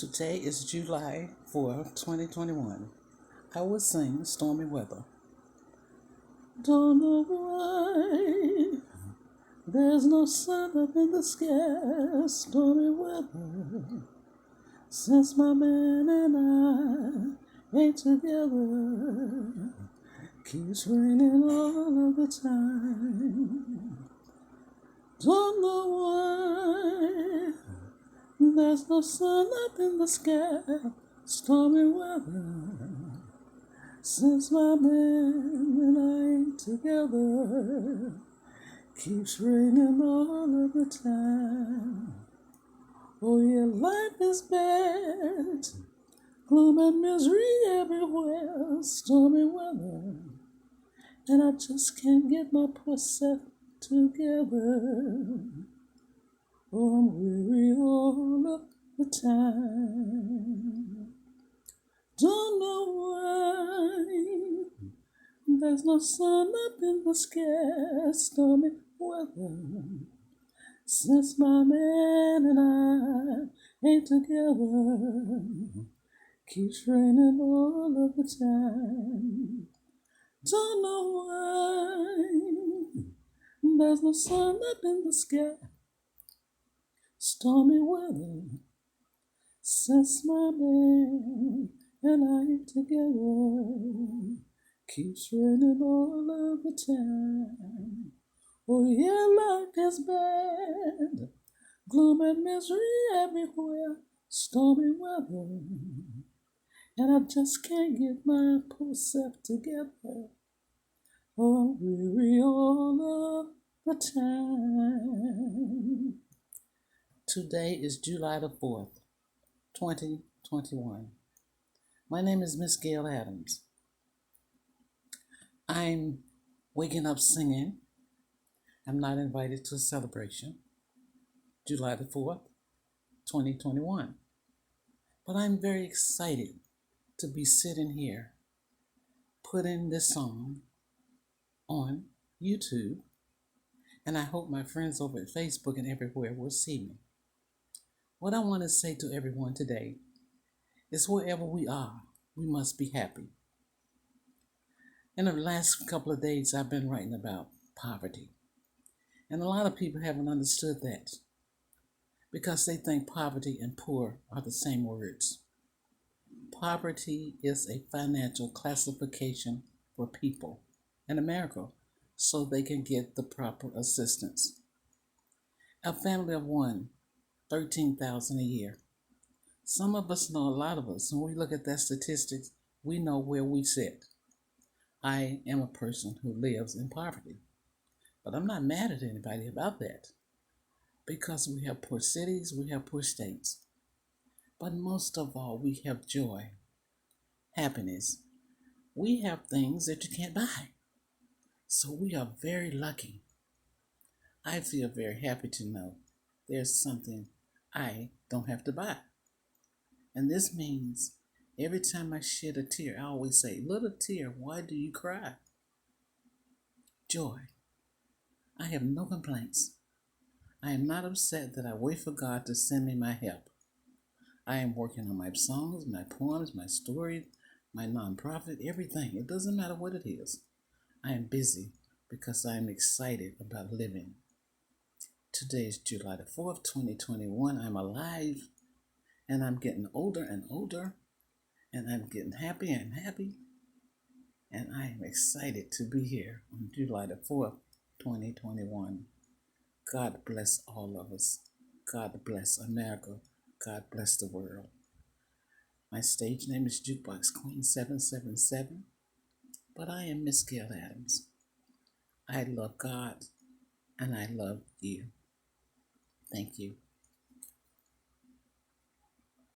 Today is July 4th, 2021. I will sing Stormy Weather. Don't know why there's no sun up in the sky. Stormy weather since my man and I ain't together. Keeps raining all of the time. Don't know why there's no sun up in the sky. Stormy weather since my man and I ain't together. Keeps raining all of the time. Oh yeah, life is bad. Gloom and misery everywhere. Stormy weather, and I just can't get my poor self together. Oh, I'm weary all of the time. Don't know why there's no sun up in the sky. Stormy weather since my man and I ain't together. Keeps raining all of the time. Don't know why there's no sun up in the sky. Stormy weather since my man and I ain't together. Keeps raining all of the time. Oh yeah, life is bad. Gloom and misery everywhere. Stormy weather, and I just can't get my poor self together. Oh, I'm weary all of the time. Today is July the 4th, 2021. My name is Miss Gail Adams. I'm waking up singing. I'm not invited to a celebration. July the 4th, 2021. But I'm very excited to be sitting here putting this song on YouTube, and I hope my friends over at Facebook and everywhere will see me. What I want to say to everyone today is wherever we are, we must be happy. In the last couple of days, I've been writing about poverty, and a lot of people haven't understood that because they think poverty and poor are the same words. Poverty is a financial classification for people in America so they can get the proper assistance. A family of one, 13,000 a year. Some of us know, a lot of us, when we look at that statistics, we know where we sit. I am a person who lives in poverty, but I'm not mad at anybody about that because we have poor cities, we have poor states, but most of all, we have joy, happiness. We have things that you can't buy, so we are very lucky. I feel very happy to know there's something I don't have to buy. And this means every time I shed a tear, I always say, little tear, why do you cry? Joy. I have no complaints. I am not upset that I wait for God to send me my help. I am working on my songs, my poems, my stories, my nonprofit, everything. It doesn't matter what it is. I am busy because I am excited about living. Today is July the 4th, 2021. I'm alive, and I'm getting older and older, and I'm getting happier and happy, and I am excited to be here on July the 4th, 2021. God bless all of us. God bless America. God bless the world. My stage name is Jukebox Queen 777, but I am Miss Gail Adams. I love God, and I love you. Thank you.